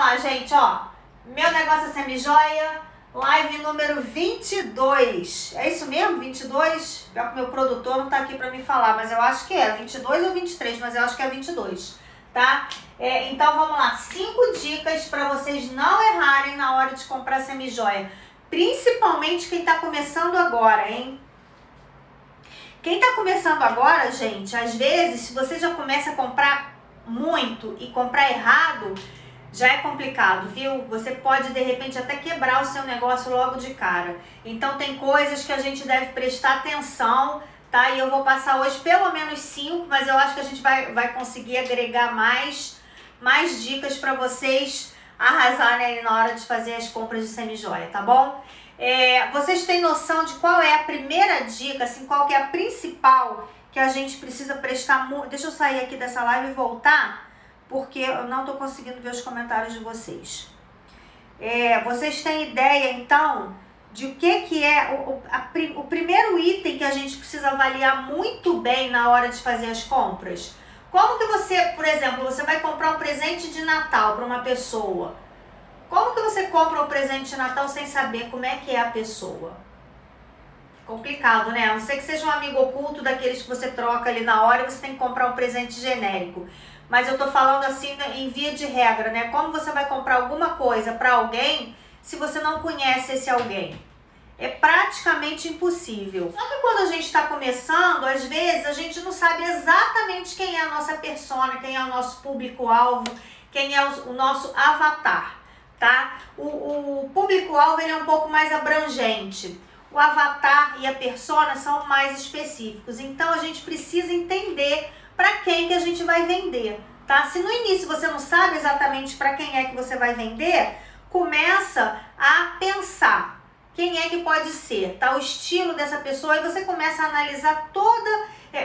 lá, gente, ó. Meu negócio é semi-joia, live número 22. É isso mesmo? 22? Pior que meu produtor não tá aqui pra me falar, mas eu acho que é 22 ou 23, mas eu acho que é 22, tá? Então vamos lá, 5 dicas pra vocês não errarem na hora de comprar semi-joia. Principalmente quem tá começando agora, hein? Quem tá começando agora, gente, às vezes, se você já começa a comprar muito e comprar errado, já é complicado, viu? Você pode, de repente, até quebrar o seu negócio logo de cara. Então, tem coisas que a gente deve prestar atenção, tá? E eu vou passar hoje pelo menos 5, mas eu acho que a gente vai conseguir agregar mais dicas para vocês arrasarem na hora de fazer as compras de semi-joia, tá bom? Vocês têm noção de qual é a primeira dica, assim, qual que é a principal que a gente precisa prestar muito? Deixa eu sair aqui dessa live e voltar, porque eu não tô conseguindo ver os comentários de vocês. Vocês têm ideia, então, de o que é o primeiro item que a gente precisa avaliar muito bem na hora de fazer as compras? Como que você, por exemplo, você vai comprar um presente de Natal para uma pessoa? Como que você compra um presente de Natal sem saber como é que é a pessoa? Complicado, né? A não ser que seja um amigo oculto daqueles que você troca ali na hora e você tem que comprar um presente genérico. Mas eu tô falando assim em via de regra, né? Como você vai comprar alguma coisa para alguém se você não conhece esse alguém? É praticamente impossível. Só que quando a gente está começando, às vezes a gente não sabe exatamente quem é a nossa persona, quem é o nosso público-alvo, quem é o nosso avatar, tá? O público-alvo ele é um pouco mais abrangente. O avatar e a persona são mais específicos. Então a gente precisa entender para quem que a gente vai vender, tá? Se no início você não sabe exatamente para quem é que você vai vender, começa a pensar quem é que pode ser, tá? O estilo dessa pessoa, e você começa a analisar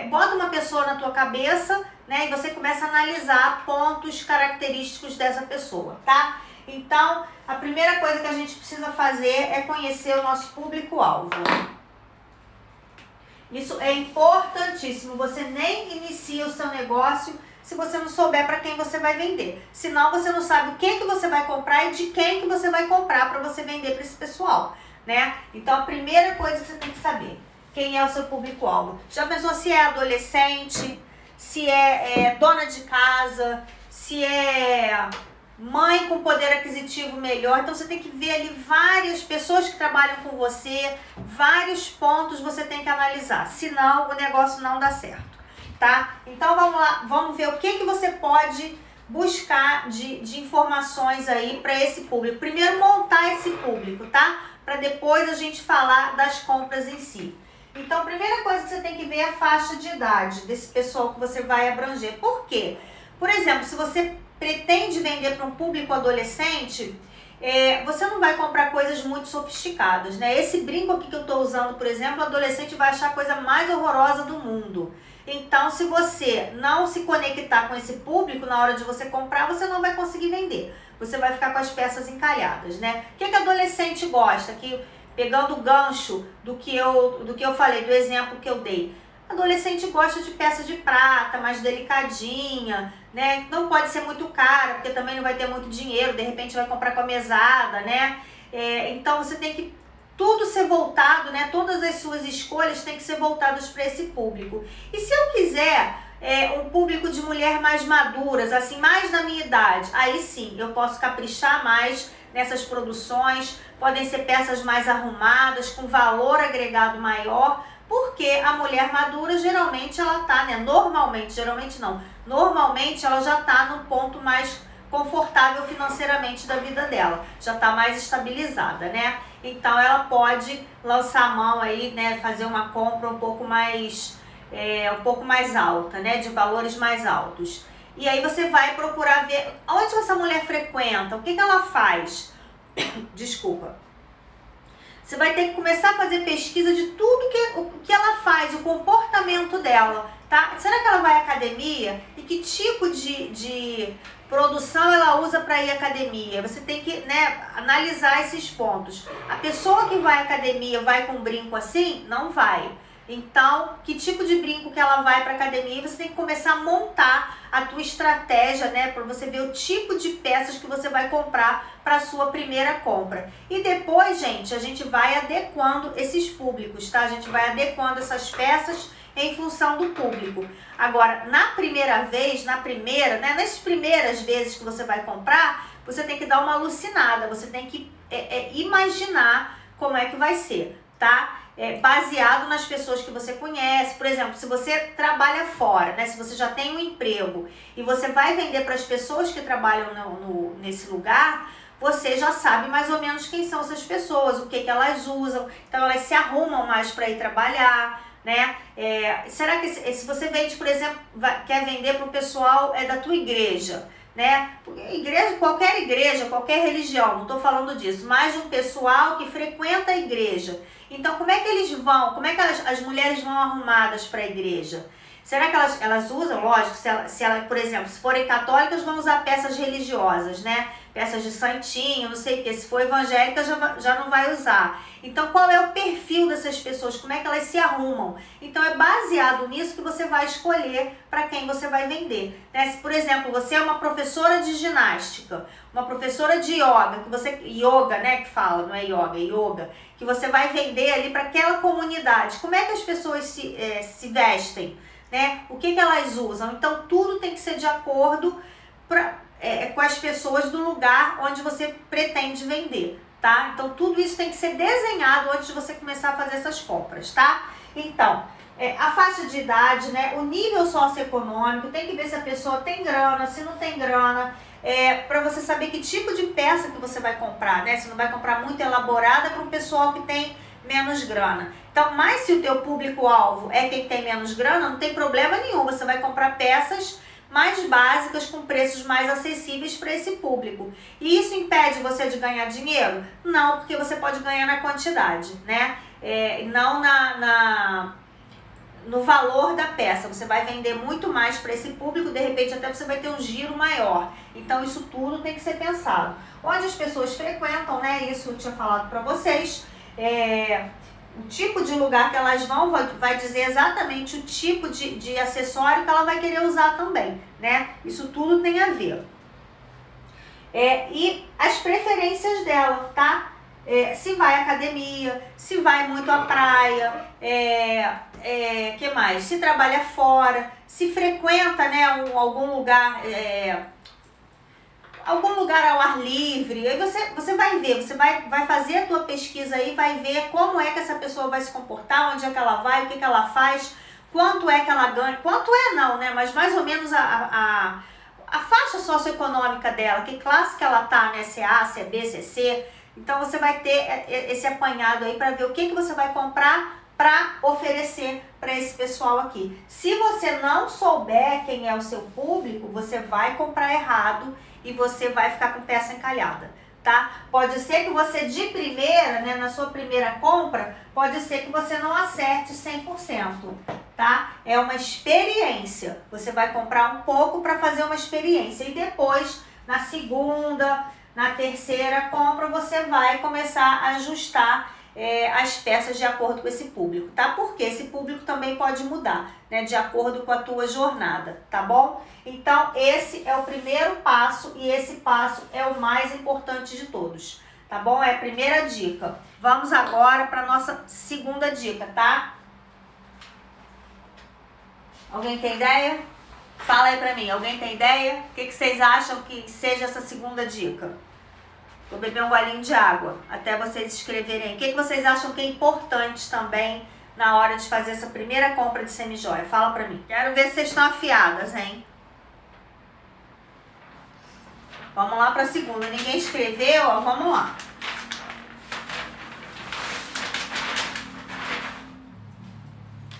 bota uma pessoa na tua cabeça, né? E você começa a analisar pontos característicos dessa pessoa, tá? Então, a primeira coisa que a gente precisa fazer é conhecer o nosso público-alvo. Isso é importantíssimo. Você nem inicia o seu negócio se você não souber para quem você vai vender. Senão você não sabe o que você vai comprar e de quem que você vai comprar para você vender para esse pessoal, né? Então, a primeira coisa que você tem que saber, quem é o seu público-alvo. Já pensou se é adolescente, se é dona de casa, se é mãe com poder aquisitivo melhor? Então você tem que ver ali várias pessoas que trabalham com você, vários pontos você tem que analisar, senão o negócio não dá certo, tá? Então vamos lá, vamos ver o que você pode buscar de informações aí para esse público. Primeiro montar esse público, tá? Para depois a gente falar das compras em si. Então a primeira coisa que você tem que ver é a faixa de idade desse pessoal que você vai abranger. Por quê? Por exemplo, se você pretende vender para um público adolescente, você não vai comprar coisas muito sofisticadas, né? Esse brinco aqui que eu estou usando, por exemplo, o adolescente vai achar a coisa mais horrorosa do mundo. Então, se você não se conectar com esse público na hora de você comprar, você não vai conseguir vender. Você vai ficar com as peças encalhadas, né? O que adolescente gosta? Pegando o gancho do que eu falei, do exemplo que eu dei. Adolescente gosta de peça de prata, mais delicadinha, né? Não pode ser muito cara, porque também não vai ter muito dinheiro, de repente vai comprar com a mesada, né? Então você tem que tudo ser voltado, né? Todas as suas escolhas têm que ser voltadas para esse público. E se eu quiser um público de mulher mais maduras, assim, mais na minha idade, aí sim, eu posso caprichar mais nessas produções, podem ser peças mais arrumadas, com valor agregado maior, porque a mulher madura geralmente ela tá, né? Normalmente ela já tá num ponto mais confortável financeiramente da vida dela, já tá mais estabilizada, né? Então ela pode lançar a mão aí, né? Fazer uma compra um pouco mais alta, né? De valores mais altos. E aí você vai procurar ver onde essa mulher frequenta, o que ela faz. Desculpa. Você vai ter que começar a fazer pesquisa de tudo que ela faz, o comportamento dela, tá? Será que ela vai à academia? E que tipo de produção ela usa para ir à academia? Você tem que, né, analisar esses pontos. A pessoa que vai à academia vai com um brinco assim? Não vai. Então, que tipo de brinco que ela vai para academia, você tem que começar a montar a tua estratégia, né, para você ver o tipo de peças que você vai comprar para sua primeira compra. E depois, gente, a gente vai adequando esses públicos, tá? A gente vai adequando essas peças em função do público. Agora, na primeira vez, né, nas primeiras vezes que você vai comprar, você tem que dar uma alucinada, você tem que imaginar como é que vai ser, tá? Baseado nas pessoas que você conhece. Por exemplo, se você trabalha fora, né? Se você já tem um emprego e você vai vender para as pessoas que trabalham nesse lugar, você já sabe mais ou menos quem são essas pessoas, o que elas usam, então elas se arrumam mais para ir trabalhar, né? Será que se você vende, por exemplo, quer vender para o pessoal da tua igreja, né? Qualquer igreja, qualquer religião, não estou falando disso, mas um pessoal que frequenta a igreja. Então, como é que eles vão? Como é que as mulheres vão arrumadas para a igreja? Será que elas usam? Lógico, se ela, por exemplo, se forem católicas, vão usar peças religiosas, né? Peças de santinho, não sei o que. Se for evangélica, já não vai usar. Então, qual é o perfil dessas pessoas? Como é que elas se arrumam? Então, é baseado nisso que você vai escolher para quem você vai vender, né? Se, por exemplo, você é uma professora de ginástica, uma professora de yoga, né, que fala, não é yoga, que você vai vender ali para aquela comunidade. Como é que as pessoas se vestem, né? O que elas usam? Então, tudo tem que ser de acordo com as pessoas do lugar onde você pretende vender, tá? Então, tudo isso tem que ser desenhado antes de você começar a fazer essas compras, tá? Então, a faixa de idade, né? O nível socioeconômico, tem que ver se a pessoa tem grana, se não tem grana, para você saber que tipo de peça que você vai comprar, né? Você não vai comprar muito elaborada para um pessoal que tem menos grana. Então, mas se o teu público-alvo é quem tem menos grana, não tem problema nenhum, você vai comprar peças mais básicas com preços mais acessíveis para esse público. E isso impede você de ganhar dinheiro? Não, porque você pode ganhar na quantidade, né? Não no valor da peça. Você vai vender muito mais para esse público, de repente até você vai ter um giro maior. Então isso tudo tem que ser pensado. Onde as pessoas frequentam, né? Isso eu tinha falado para vocês. O tipo de lugar que elas vão vai dizer exatamente o tipo de acessório que ela vai querer usar também, né? Isso tudo tem a ver. E as preferências dela, tá? Se vai à academia, se vai muito à praia, que mais? Se trabalha fora, se frequenta, né, algum lugar ao ar livre. Aí você vai ver, você vai fazer a tua pesquisa aí, vai ver como é que essa pessoa vai se comportar, onde é que ela vai, o que ela faz, quanto é que ela ganha, não, né, mas mais ou menos a faixa socioeconômica dela, que classe que ela tá, né, se é A, se é B, se é C. Então você vai ter esse apanhado aí para ver o que você vai comprar para oferecer para esse pessoal aqui. Se você não souber quem é o seu público, você vai comprar errado e você vai ficar com peça encalhada, tá? Pode ser que você de primeira, né, na sua primeira compra, pode ser que você não acerte 100%, tá? É uma experiência. Você vai comprar um pouco para fazer uma experiência e depois, na segunda, na terceira compra, você vai começar a ajustar as peças de acordo com esse público, tá? Porque esse público também pode mudar, né? De acordo com a tua jornada, tá bom? Então, esse é o primeiro passo e esse passo é o mais importante de todos, tá bom? É a primeira dica. Vamos agora para nossa segunda dica, tá? Alguém tem ideia? Fala aí pra mim, alguém tem ideia? O que vocês acham que seja essa segunda dica? Vou beber um golinho de água até vocês escreverem. O que vocês acham que é importante também na hora de fazer essa primeira compra de semijoia? Fala pra mim. Quero ver se vocês estão afiadas, hein? Vamos lá pra segunda. Ninguém escreveu, ó, vamos lá.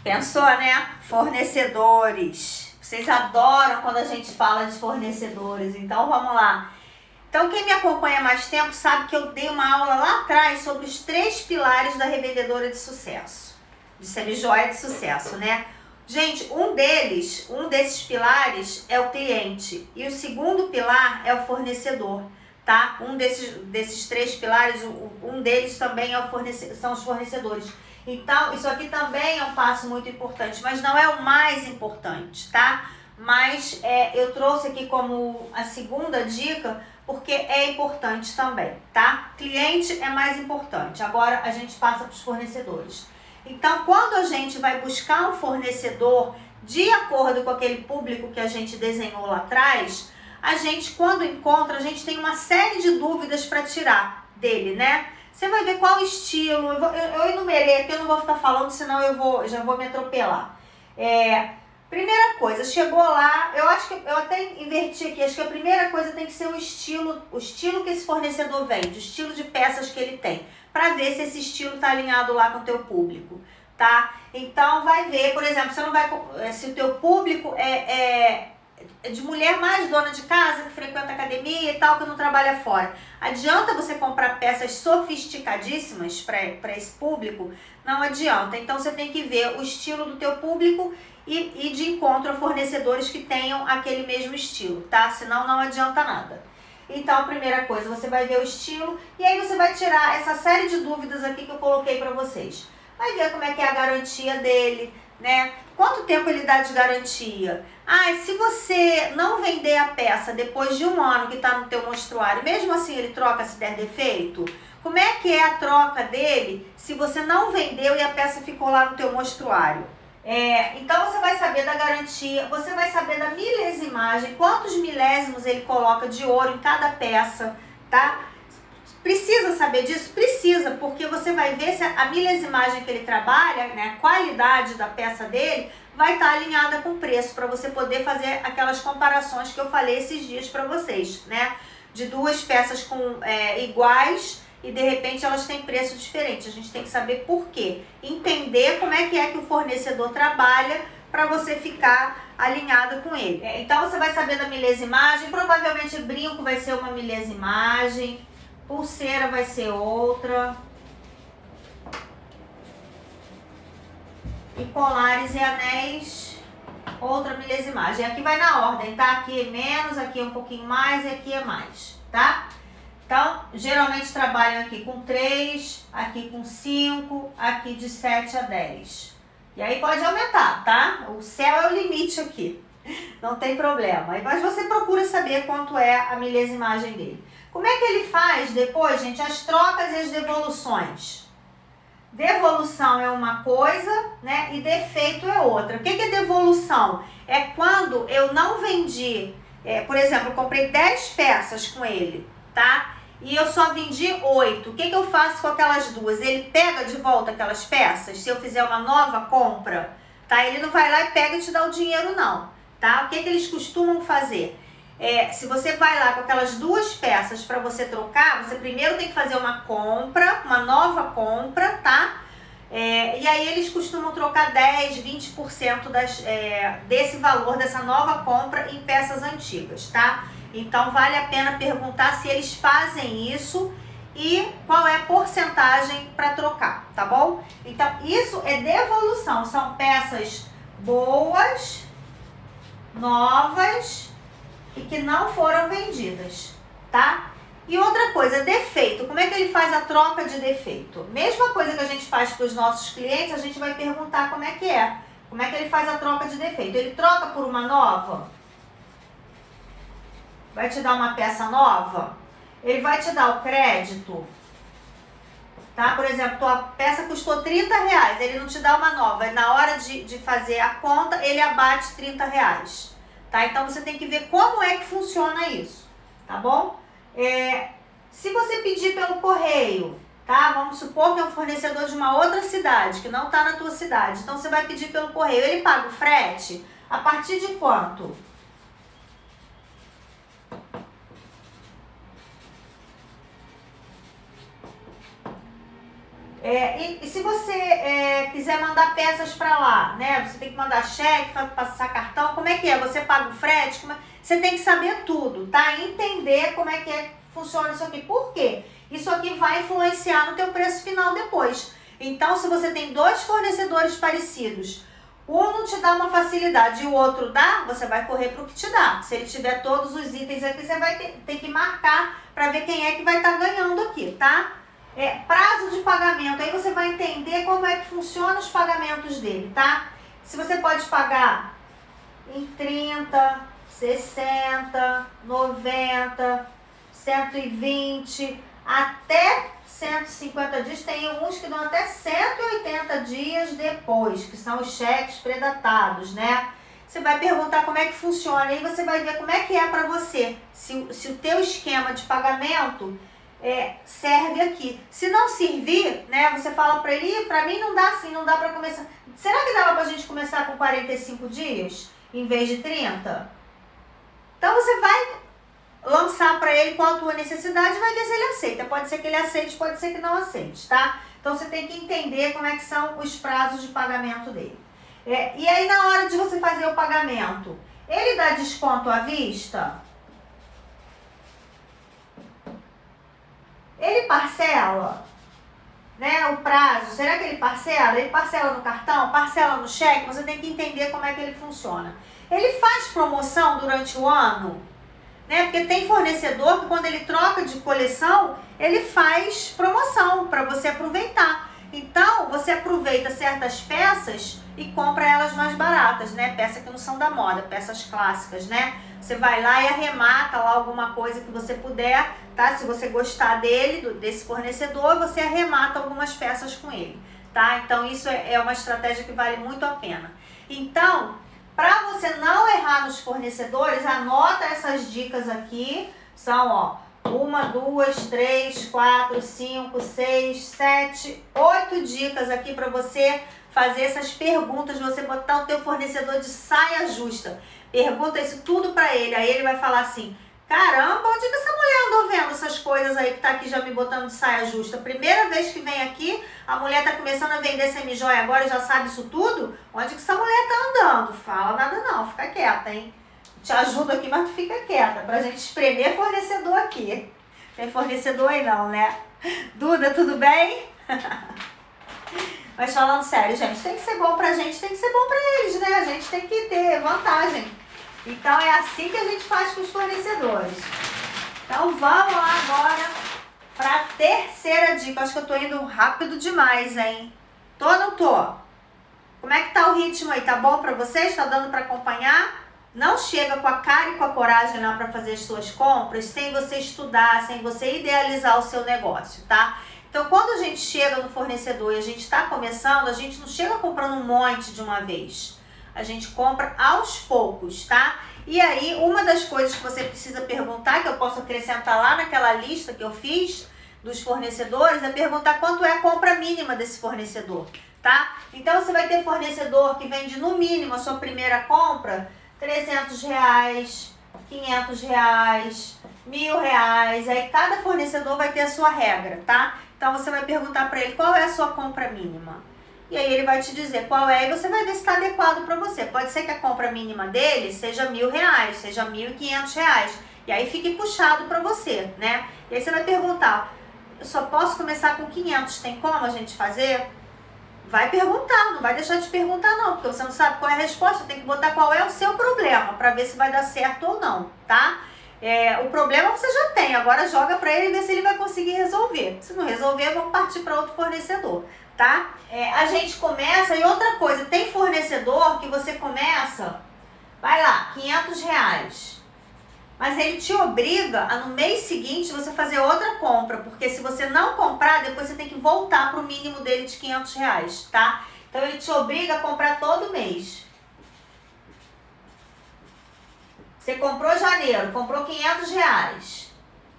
Pensou, né? Fornecedores. Vocês adoram quando a gente fala de fornecedores, então vamos lá. Então, quem me acompanha há mais tempo sabe que eu dei uma aula lá atrás sobre os 3 pilares da revendedora de sucesso, de semijoia de sucesso, né? Gente, um desses pilares é o cliente e o segundo pilar é o fornecedor, tá? Um desses 3 pilares, um deles também são os fornecedores. Então, isso aqui também é um passo muito importante, mas não é o mais importante, tá? Mas eu trouxe aqui como a segunda dica, porque é importante também, tá? Cliente é mais importante. Agora a gente passa para os fornecedores. Então, quando a gente vai buscar um fornecedor de acordo com aquele público que a gente desenhou lá atrás, a gente, quando encontra, a gente tem uma série de dúvidas para tirar dele, né? Você vai ver qual estilo, eu enumerei aqui, eu não vou ficar falando, senão já vou me atropelar. Primeira coisa, chegou lá, eu acho que eu até inverti aqui, acho que a primeira coisa tem que ser o estilo que esse fornecedor vende, o estilo de peças que ele tem, para ver se esse estilo está alinhado lá com o teu público, tá? Então vai ver, por exemplo, você não vai, se o teu público é de mulher mais dona de casa, que frequenta academia e tal, que não trabalha fora. Adianta você comprar peças sofisticadíssimas para esse público? Não adianta. Então você tem que ver o estilo do teu público e de encontro a fornecedores que tenham aquele mesmo estilo, tá? Senão não adianta nada. Então a primeira coisa, você vai ver o estilo e aí você vai tirar essa série de dúvidas aqui que eu coloquei para vocês. Vai ver como é que é a garantia dele, né? Quanto tempo ele dá de garantia? Se você não vender a peça depois de 1 ano que está no teu mostruário, mesmo assim ele troca se der defeito? Como é que é a troca dele se você não vendeu e a peça ficou lá no teu mostruário? Então você vai saber da garantia, você vai saber da milesimagem, quantos milésimos ele coloca de ouro em cada peça, tá? Precisa saber disso? Precisa, porque você vai ver se a milesimagem que ele trabalha, né, a qualidade da peça dele, vai estar alinhada com o preço, para você poder fazer aquelas comparações que eu falei esses dias para vocês, né? De 2 peças iguais e de repente elas têm preço diferente. A gente tem que saber por quê. Entender como é que o fornecedor trabalha para você ficar alinhado com ele. Então você vai saber da milesimagem, provavelmente brinco vai ser uma milesimagem, pulseira vai ser outra. E colares e anéis, outra milesimagem. Aqui vai na ordem, tá? Aqui é menos, aqui é um pouquinho mais e aqui é mais, tá? Então, geralmente trabalham aqui com 3, aqui com 5, aqui de 7 a 10. E aí pode aumentar, tá? O céu é o limite aqui. Não tem problema. Mas você procura saber quanto é a milesimagem dele. Como é que ele faz depois, gente, as trocas e as devoluções? Devolução é uma coisa, né? E defeito é outra. O que é devolução? É quando eu não vendi, por exemplo, eu comprei 10 peças com ele, tá? E eu só vendi 8. O que eu faço com aquelas 2? Ele pega de volta aquelas peças, se eu fizer uma nova compra, tá? Ele não vai lá e pega e te dá o dinheiro, não, tá? O que eles costumam fazer? Se você vai lá com aquelas 2 peças para você trocar, você primeiro tem que fazer uma compra, uma nova compra, tá? E aí eles costumam trocar 10, 20% desse valor, dessa nova compra em peças antigas, tá? Então vale a pena perguntar se eles fazem isso e qual é a porcentagem para trocar, tá bom? Então isso é devolução, são peças boas, novas e que não foram vendidas, tá? E outra coisa, defeito. Como é que ele faz a troca de defeito? Mesma coisa que a gente faz para os nossos clientes, a gente vai perguntar como é que é. Como é que ele faz a troca de defeito? Ele troca por uma nova? Vai te dar uma peça nova? Ele vai te dar o crédito? Tá? Por exemplo, tua peça custou R$30, ele não te dá uma nova. Na hora de fazer a conta, ele abate R$30. Tá? Então você tem que ver como é que funciona isso, tá bom? Se você pedir pelo correio, tá? Vamos supor que é um fornecedor de uma outra cidade, que não está na tua cidade. Então você vai pedir pelo correio, ele paga o frete a partir de quanto? E se você quiser mandar peças para lá, né? Você tem que mandar cheque, passar cartão, como é que é? Você paga o frete? Você tem que saber tudo, tá? Entender como é que funciona isso aqui. Por quê? Isso aqui vai influenciar no teu preço final depois. Então, se você tem 2 fornecedores parecidos, um não te dá uma facilidade e o outro dá, você vai correr para o que te dá. Se ele tiver todos os itens aqui, você vai ter que marcar para ver quem é que vai estar ganhando aqui, tá? Prazo de pagamento, aí você vai entender como é que funcionam os pagamentos dele, tá? Se você pode pagar em 30, 60, 90, 120, até 150 dias, tem alguns que dão até 180 dias depois, que são os cheques predatados, né? Você vai perguntar como é que funciona, aí você vai ver como é que é para você, se o teu esquema de pagamento serve aqui. Se não servir, né, você fala para ele, para mim não dá assim, não dá para começar. Será que dava pra gente começar com 45 dias em vez de 30? Então você vai lançar para ele qual a tua necessidade e vai ver se ele aceita. Pode ser que ele aceite, pode ser que não aceite, tá? Então você tem que entender como é que são os prazos de pagamento dele. E aí na hora de você fazer o pagamento, ele dá desconto à vista? Ele parcela, né, o prazo? Será que ele parcela? Ele parcela no cartão? Parcela no cheque? Você tem que entender como é que ele funciona. Ele faz promoção durante o ano? Né? Porque tem fornecedor que quando ele troca de coleção, ele faz promoção para você aproveitar. Então, você aproveita certas peças e compra elas mais baratas, né? Peças que não são da moda, peças clássicas, né? Você vai lá e arremata lá alguma coisa que você puder, tá? Se você gostar desse fornecedor, você arremata algumas peças com ele, tá? Então, isso é uma estratégia que vale muito a pena. Então, para você não errar nos fornecedores, anota essas dicas aqui. São, ó, 1, 2, 3, 4, 5, 6, 7, 8 dicas aqui para você fazer essas perguntas, você botar o teu fornecedor de saia justa. Pergunta isso tudo para ele, aí ele vai falar assim: caramba, onde que essa mulher andou vendo essas coisas aí que tá aqui já me botando de saia justa? Primeira vez que vem aqui, a mulher tá começando a vender semijoia agora e já sabe isso tudo? Onde que essa mulher tá andando? Fala nada não, fica quieta, hein? Te ajudo aqui, mas tu fica quieta, pra gente espremer fornecedor aqui. Tem fornecedor aí não, né? Duda, tudo bem? Mas falando sério, gente, tem que ser bom pra gente, tem que ser bom pra eles, né? A gente tem que ter vantagem. Então é assim que a gente faz com os fornecedores. Então vamos lá agora para a terceira dica. Acho que eu tô indo rápido demais, hein? Tô ou não tô? Como é que tá o ritmo aí? Tá bom para vocês? Tá dando para acompanhar? Não chega com a cara e com a coragem lá para fazer as suas compras sem você estudar, sem você idealizar o seu negócio, tá? Então quando a gente chega no fornecedor e a gente está começando, a gente não chega comprando um monte de uma vez. A gente compra aos poucos, tá? E aí, uma das coisas que você precisa perguntar, que eu posso acrescentar lá naquela lista que eu fiz dos fornecedores, é perguntar quanto é a compra mínima desse fornecedor, tá? Então, você vai ter fornecedor que vende no mínimo a sua primeira compra, R$300, R$500, R$1.000, aí cada fornecedor vai ter a sua regra, tá? Então, você vai perguntar para ele qual é a sua compra mínima. E aí ele vai te dizer qual é e você vai ver se está adequado para você. Pode ser que a compra mínima dele seja R$1.000, seja R$1.500. E aí fique puxado para você, né? E aí você vai perguntar, eu só posso começar com 500, tem como a gente fazer? Vai perguntar, não vai deixar de perguntar não, porque você não sabe qual é a resposta, tem que botar qual é o seu problema para ver se vai dar certo ou não, tá? O problema você já tem, agora joga para ele e vê se ele vai conseguir resolver. Se não resolver, vamos partir para outro fornecedor, tá? A gente começa, e outra coisa, tem fornecedor que você começa, vai lá, R$500, mas ele te obriga a no mês seguinte você fazer outra compra, porque se você não comprar, depois você tem que voltar para o mínimo dele de R$500, tá? Então ele te obriga a comprar todo mês. Você comprou janeiro, comprou R$500,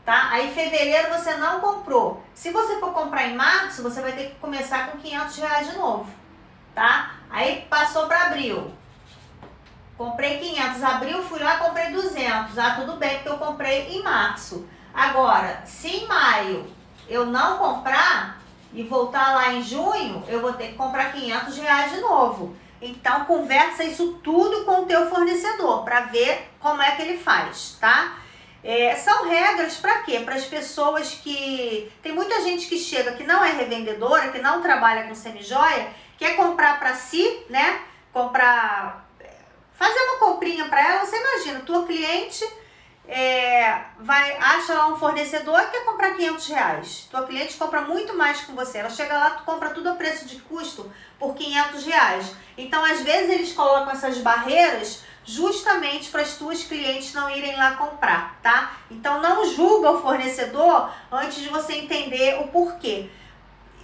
tá? Aí fevereiro você não comprou. Se você for comprar em março, você vai ter que começar com R$500 de novo, tá? Aí passou para abril. Comprei 500, abril, fui lá, comprei 200. Ah, tudo bem, porque eu comprei em março. Agora, se em maio eu não comprar e voltar lá em junho, eu vou ter que comprar R$500 de novo. Então, conversa isso tudo com o teu fornecedor para ver como é que ele faz, tá? São regras para quê? Para as pessoas que... Tem muita gente que chega que não é revendedora, que não trabalha com semijoia, quer comprar para si, né? Fazer uma comprinha para ela. Você imagina, tua cliente acha lá um fornecedor e quer comprar R$500. Tua cliente compra muito mais com você. Ela chega lá, tu compra tudo a preço de custo por R$500. Então, às vezes, eles colocam essas barreiras justamente para as tuas clientes não irem lá comprar, tá? Então, não julga o fornecedor antes de você entender o porquê.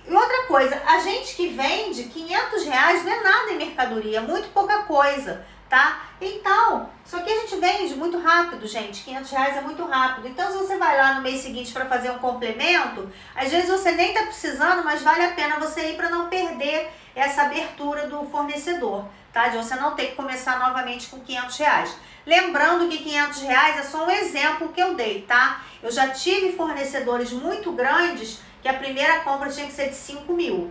E outra coisa, a gente que vende R$500 não é nada em mercadoria, é muito pouca coisa, tá? Então, isso aqui a gente vende muito rápido, gente, R$500 é muito rápido. Então, se você vai lá no mês seguinte para fazer um complemento, às vezes você nem tá precisando, mas vale a pena você ir para não perder essa abertura do fornecedor, tá? De você não ter que começar novamente com R$500. Lembrando que R$500 é só um exemplo que eu dei, tá? Eu já tive fornecedores muito grandes que a primeira compra tinha que ser de 5 mil.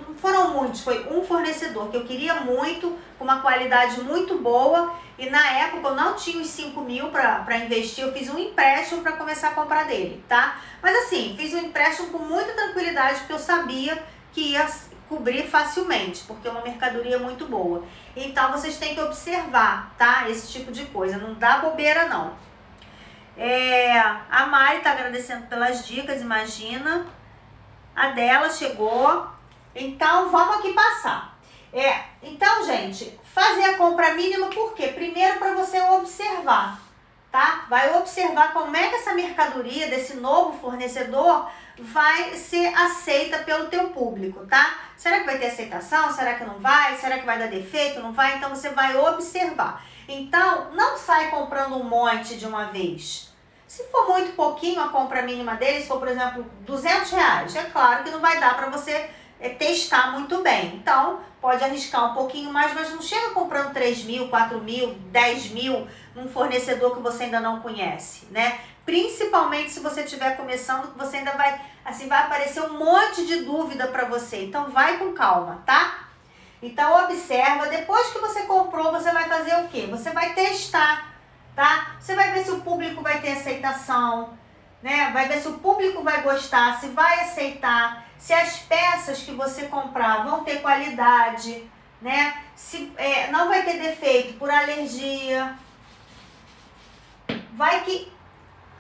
Não foram muitos, foi um fornecedor que eu queria muito, com uma qualidade muito boa, e na época eu não tinha os 5 mil para investir, eu fiz um empréstimo para começar a comprar dele, tá? Mas assim, fiz um empréstimo com muita tranquilidade, porque eu sabia que ia cobrir facilmente, porque é uma mercadoria muito boa. Então vocês têm que observar, tá? Esse tipo de coisa, não dá bobeira não. A Mari tá agradecendo pelas dicas, imagina. A dela chegou. Então, vamos aqui passar. Então, gente, fazer a compra mínima por quê? Primeiro, para você observar, tá? Vai observar como é que essa mercadoria desse novo fornecedor vai ser aceita pelo teu público, tá? Será que vai ter aceitação? Será que não vai? Será que vai dar defeito? Não vai? Então, você vai observar. Então, não sai comprando um monte de uma vez. Se for muito pouquinho a compra mínima dele, se for, por exemplo, R$200, é claro que não vai dar para você testar muito bem. Então, pode arriscar um pouquinho mais, mas não chega comprando 3 mil, 4 mil, 10 mil num fornecedor que você ainda não conhece, né? Principalmente se você estiver começando, que você ainda vai aparecer um monte de dúvida para você. Então, vai com calma, tá? Então, observa. Depois que você comprou, você vai fazer o quê? Você vai testar, tá? Você vai ver se o público vai ter aceitação, né? Vai ver se o público vai gostar, se vai aceitar, se as peças que você comprar vão ter qualidade, né? Se não vai ter defeito por alergia. Vai que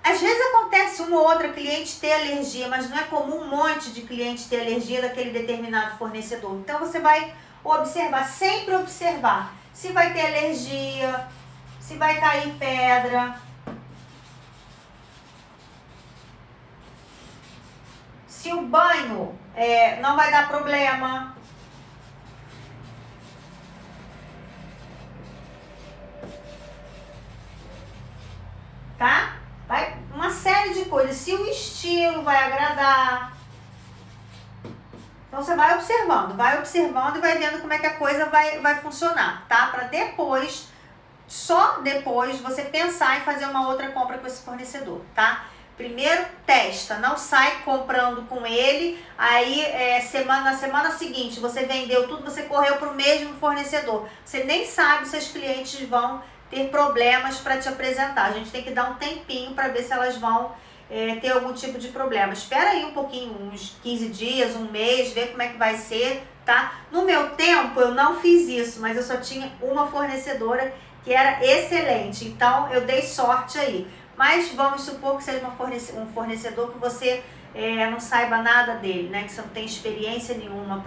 às vezes acontece uma ou outra cliente ter alergia, mas não é comum um monte de clientes ter alergia daquele determinado fornecedor. Então você vai observar, sempre observar se vai ter alergia, se vai cair pedra, se o banho não vai dar problema. Tá? Vai uma série de coisas. Se o estilo vai agradar. Então você vai observando e vai vendo como é que a coisa vai funcionar, tá? Para depois, só depois, você pensar em fazer uma outra compra com esse fornecedor, tá? Primeiro testa, não sai comprando com ele, aí na semana seguinte você vendeu tudo, você correu para o mesmo fornecedor. Você nem sabe se as clientes vão ter problemas para te apresentar. A gente tem que dar um tempinho para ver se elas vão ter algum tipo de problema. Espera aí um pouquinho, uns 15 dias, um mês, ver como é que vai ser, tá? No meu tempo eu não fiz isso, mas eu só tinha uma fornecedora que era excelente, então eu dei sorte aí. Mas vamos supor que seja um fornecedor que você não saiba nada dele, né? Que você não tem experiência nenhuma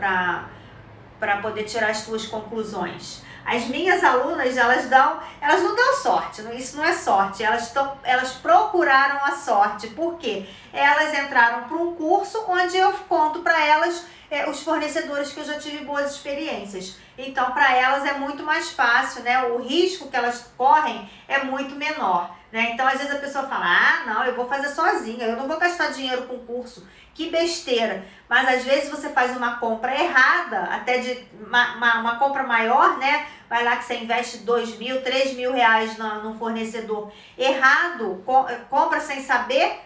para poder tirar as suas conclusões. As minhas alunas, elas não dão sorte, isso não é sorte, elas procuraram a sorte. Por quê? Elas entraram para um curso onde eu conto para elas os fornecedores que eu já tive boas experiências. Então, para elas é muito mais fácil, né? O risco que elas correm é muito menor, né? Então, às vezes a pessoa fala, não, eu vou fazer sozinha, eu não vou gastar dinheiro com curso. Que besteira. Mas, às vezes, você faz uma compra errada, até de uma compra maior, né? Vai lá que você investe 2 mil, 3 mil reais num fornecedor errado, compra sem saber,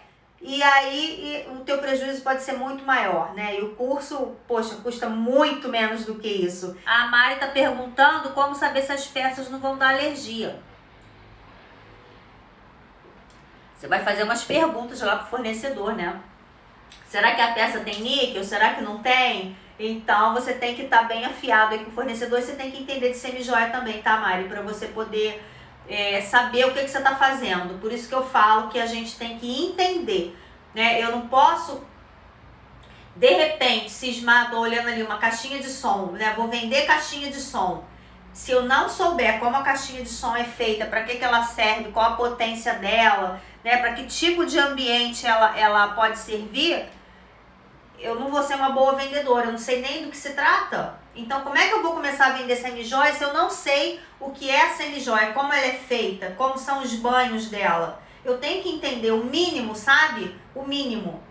e aí o teu prejuízo pode ser muito maior, né? E o curso, poxa, custa muito menos do que isso. A Mari tá perguntando como saber se as peças não vão dar alergia. Você vai fazer umas perguntas lá pro fornecedor, né? Será que a peça tem níquel? Será que não tem? Então, você tem que estar bem afiado aí com o fornecedor. Você tem que entender de semijoia também, tá, Mari? Para você poder saber o que você está fazendo. Por isso que eu falo que a gente tem que entender, né? Eu não posso, de repente, cismar, tô olhando ali uma caixinha de som, né? Vou vender caixinha de som. Se eu não souber como a caixinha de som é feita, para que ela serve, qual a potência dela, né? Para que tipo de ambiente ela pode servir, eu não vou ser uma boa vendedora, eu não sei nem do que se trata. Então, como é que eu vou começar a vender semijoia se eu não sei o que é a semijoia, como ela é feita, como são os banhos dela? Eu tenho que entender o mínimo, sabe? O mínimo.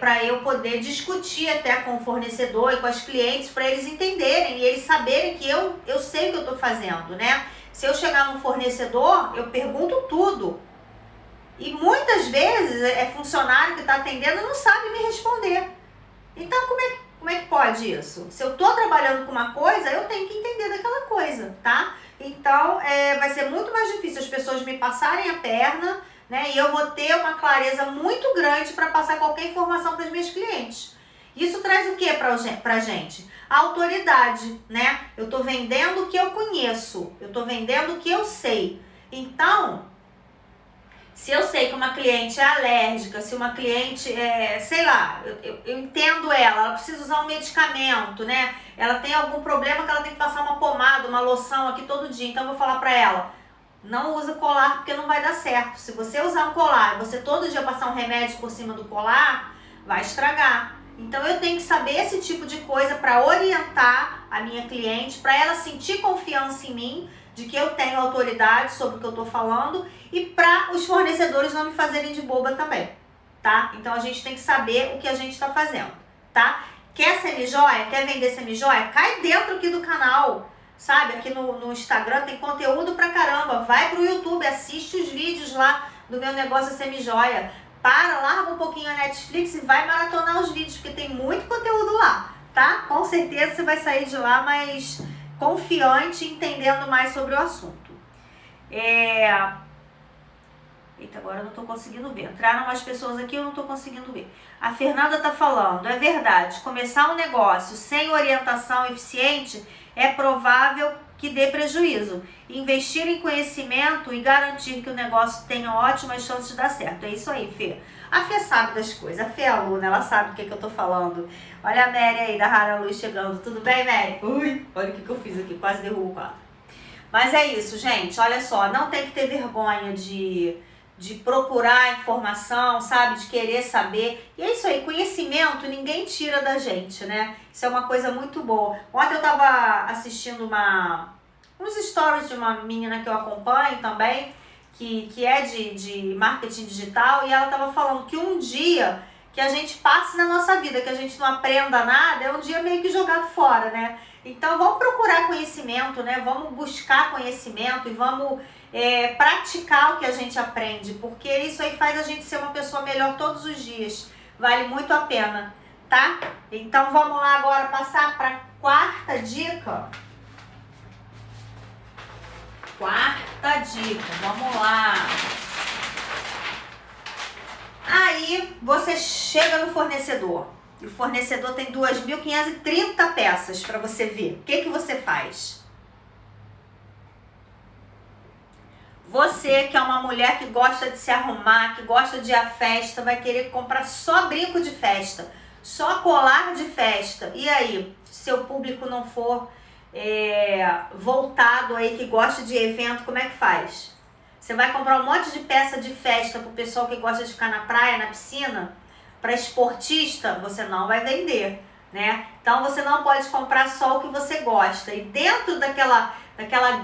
Para eu poder discutir até com o fornecedor e com as clientes, para eles entenderem e eles saberem que eu sei o que eu estou fazendo, né? Se eu chegar num fornecedor, eu pergunto tudo. E muitas vezes funcionário que está atendendo não sabe me responder. Então, como é que pode isso? Se eu estou trabalhando com uma coisa, eu tenho que entender daquela coisa, tá? Então, vai ser muito mais difícil as pessoas me passarem a perna, né? E eu vou ter uma clareza muito grande para passar qualquer informação para os meus clientes. Isso traz o que pra gente? A autoridade, né? Eu estou vendendo o que eu conheço, eu estou vendendo o que eu sei. Então, se eu sei que uma cliente é alérgica, se uma cliente sei lá, eu entendo ela precisa usar um medicamento, né? Ela tem algum problema que ela tem que passar uma pomada, uma loção aqui todo dia. Então eu vou falar pra ela, não usa colar porque não vai dar certo. Se você usar um colar e você todo dia passar um remédio por cima do colar, vai estragar. Então eu tenho que saber esse tipo de coisa para orientar a minha cliente, para ela sentir confiança em mim, de que eu tenho autoridade sobre o que eu estou falando e para os fornecedores não me fazerem de boba também, tá? Então a gente tem que saber o que a gente está fazendo, tá? Quer semijoia? Quer vender semijoia? Cai dentro aqui do canal, sabe? Aqui no Instagram tem conteúdo pra caramba. Vai pro YouTube, assiste os vídeos lá do meu negócio semijoia. Larga um pouquinho a Netflix e vai maratonar os vídeos, porque tem muito conteúdo lá, tá? Com certeza você vai sair de lá mais confiante, entendendo mais sobre o assunto. Eita, agora eu não tô conseguindo ver. Entraram umas pessoas aqui, eu não tô conseguindo ver. A Fernanda tá falando, é verdade, começar um negócio sem orientação eficiente é provável que dê prejuízo. Investir em conhecimento e garantir que o negócio tenha ótimas chances de dar certo. É isso aí, Fê. A Fê sabe das coisas, a Fê é aluna, ela sabe do que eu tô falando. Olha a Mary aí, da Rara Luz chegando. Tudo bem, Mary? Ui, olha o que eu fiz aqui, quase derrubo o quadro. Mas é isso, gente, olha só, não tem que ter vergonha de procurar informação, sabe, de querer saber. E é isso aí, conhecimento ninguém tira da gente, né? Isso é uma coisa muito boa. Ontem eu tava assistindo uns stories de uma menina que eu acompanho também, que é de marketing digital, e ela tava falando que um dia que a gente passe na nossa vida, que a gente não aprenda nada, é um dia meio que jogado fora, né? Então vamos procurar conhecimento, né? Vamos buscar conhecimento e vamos praticar o que a gente aprende, porque isso aí faz a gente ser uma pessoa melhor todos os dias. Vale muito a pena, tá? Então vamos lá agora passar para a quarta dica. Quarta dica, vamos lá. Aí você chega no fornecedor. E o fornecedor tem 2.530 peças para você ver. O que você faz? Você que é uma mulher que gosta de se arrumar, que gosta de ir à festa, vai querer comprar só brinco de festa, só colar de festa. E aí, se seu público não for voltado aí, que gosta de evento, como é que faz? Você vai comprar um monte de peça de festa pro pessoal que gosta de ficar na praia, na piscina? Para esportista, você não vai vender, né? Então você não pode comprar só o que você gosta. E dentro daquela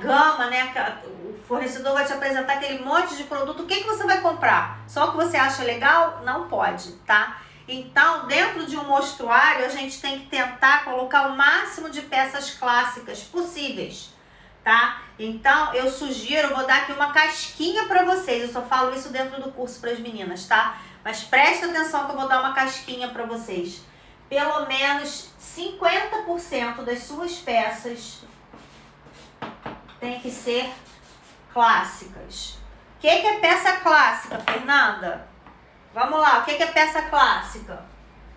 gama, né? O fornecedor vai te apresentar aquele monte de produto. O que você vai comprar? Só o que você acha legal? Não pode, tá? Então, dentro de um mostruário, a gente tem que tentar colocar o máximo de peças clássicas possíveis, tá? Então, eu sugiro, vou dar aqui uma casquinha para vocês. Eu só falo isso dentro do curso para as meninas, tá? Mas presta atenção que eu vou dar uma casquinha para vocês. Pelo menos 50% das suas peças tem que ser clássicas. O que é peça clássica, Fernanda? Vamos lá, o que é peça clássica?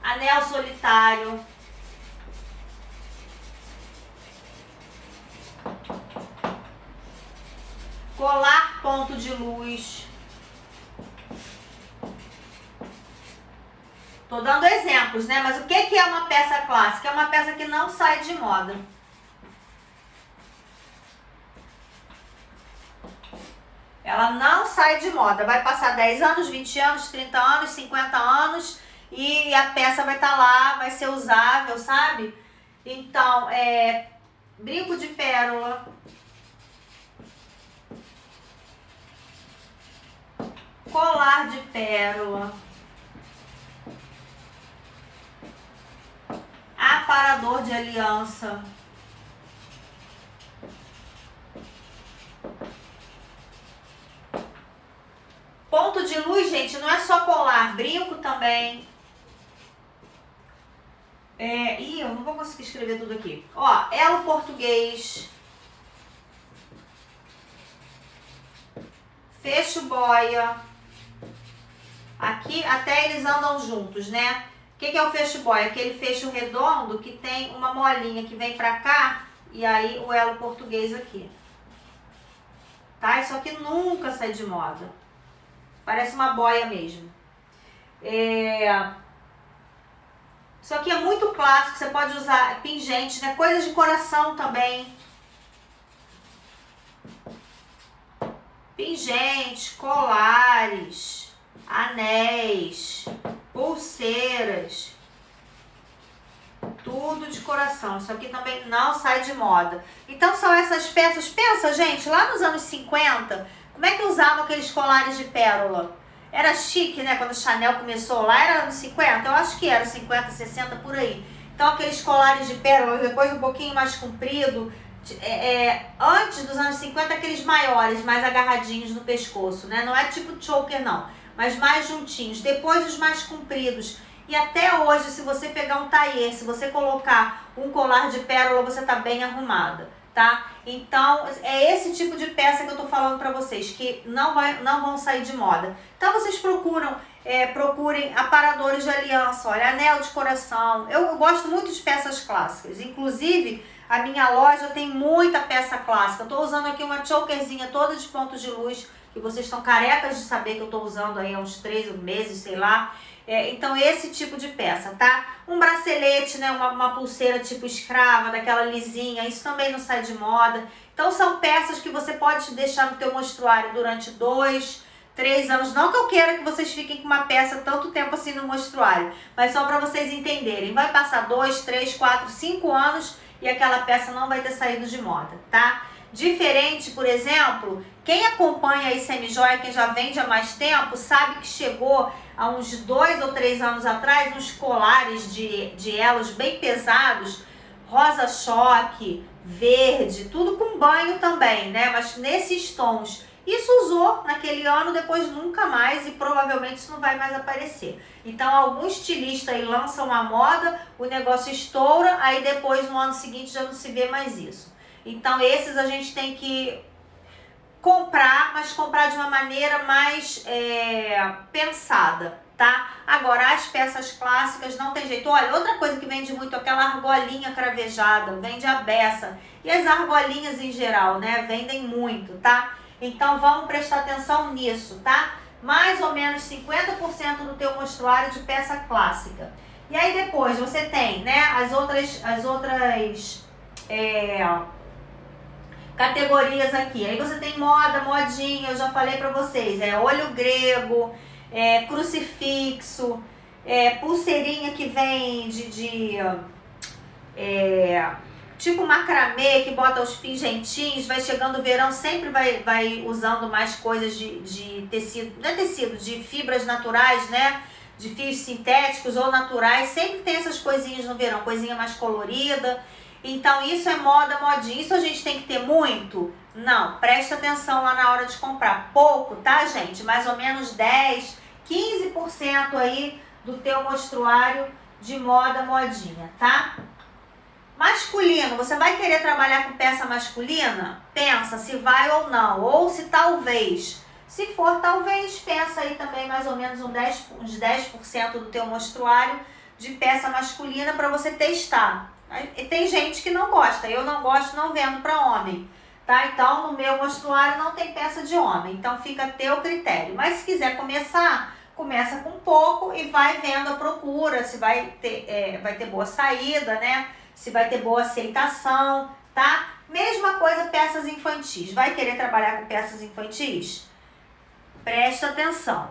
Anel solitário. Colar ponto de luz. Tô dando exemplos, né? Mas o que é uma peça clássica? É uma peça que não sai de moda. Ela não sai de moda. Vai passar 10 anos, 20 anos, 30 anos, 50 anos e a peça vai estar lá, vai ser usável, sabe? Então, brinco de pérola. Colar de pérola. Aparador de aliança. Ponto de luz, gente, não é só colar, brinco também. Ih, eu não vou conseguir escrever tudo aqui. Ó, elo português. Fecho boia. Aqui até eles andam juntos, né? O que é o fecho boia? Aquele fecho redondo que tem uma molinha que vem pra cá e aí o elo português aqui. Tá? Isso aqui nunca sai de moda. Parece uma boia mesmo. Isso aqui é muito clássico, você pode usar pingentes, né? Coisas de coração também. Pingentes, colares, anéis, pulseiras. Tudo de coração. Isso aqui também não sai de moda. Então são essas peças. Pensa, gente, lá nos anos 50, como é que usavam aqueles colares de pérola? Era chique, né? Quando o Chanel começou lá, era anos 50? Eu acho que era 50, 60, por aí. Então aqueles colares de pérola, depois um pouquinho mais comprido. Antes dos anos 50, aqueles maiores, mais agarradinhos no pescoço, né? Não é tipo choker, não. Mas mais juntinhos. Depois os mais compridos. E até hoje, se você pegar um tailleur, se você colocar um colar de pérola, você tá bem arrumada, tá? Então, é esse tipo de peça que eu tô falando pra vocês, que não vão sair de moda. Então, vocês procurem aparadores de aliança, olha, anel de coração. Eu gosto muito de peças clássicas. Inclusive, a minha loja tem muita peça clássica. Eu tô usando aqui uma chokerzinha toda de pontos de luz, que vocês estão carecas de saber que eu tô usando aí há uns 3 meses, sei lá. Então esse tipo de peça, tá? Um bracelete, né? Uma pulseira tipo escrava, daquela lisinha, isso também não sai de moda. Então são peças que você pode deixar no teu mostruário durante 2, 3 anos. Não que eu queira que vocês fiquem com uma peça tanto tempo assim no mostruário, mas só para vocês entenderem. Vai passar 2, 3, 4, 5 anos e aquela peça não vai ter saído de moda, tá? Diferente, por exemplo, quem acompanha aí Semijoia, quem já vende há mais tempo, sabe que chegou há uns 2 ou 3 anos atrás uns colares de elos bem pesados, rosa choque, verde, tudo com banho também, né? Mas nesses tons. Isso usou naquele ano, depois nunca mais e provavelmente isso não vai mais aparecer. Então algum estilista aí lança uma moda, o negócio estoura, aí depois no ano seguinte já não se vê mais isso. Então esses a gente tem que comprar, mas comprar de uma maneira mais pensada, tá? Agora as peças clássicas não tem jeito. Olha, outra coisa que vende muito é aquela argolinha cravejada, vende a beça. E as argolinhas em geral, né? Vendem muito, tá? Então vamos prestar atenção nisso, tá? Mais ou menos 50% do teu mostruário de peça clássica. E aí depois você tem, né, as outras categorias aqui. Aí você tem moda, modinha, eu já falei pra vocês. Olho grego, crucifixo, pulseirinha que vem tipo macramê, que bota os pingentinhos, vai chegando o verão, sempre vai usando mais coisas de tecido, não é tecido, de fibras naturais, né? De fios sintéticos ou naturais, sempre tem essas coisinhas no verão, coisinha mais colorida. Então isso é moda, modinha. Isso a gente tem que ter muito? Não, presta atenção lá na hora de comprar. Pouco, tá, gente? Mais ou menos 10, 15% aí do teu mostruário de moda, modinha, tá? Masculino, você vai querer trabalhar com peça masculina? Pensa se vai ou não, ou se talvez. Se for talvez, pensa aí também mais ou menos uns 10% do teu mostruário de peça masculina para você testar. Tem gente que não gosta, eu não gosto, não vendo para homem. tá? Então, no meu mostruário não tem peça de homem, então fica a teu critério. Mas se quiser começar, começa com pouco e vai vendo a procura, se vai ter boa saída, né? Se vai ter boa aceitação, tá? Mesma coisa peças infantis. Vai querer trabalhar com peças infantis? Presta atenção.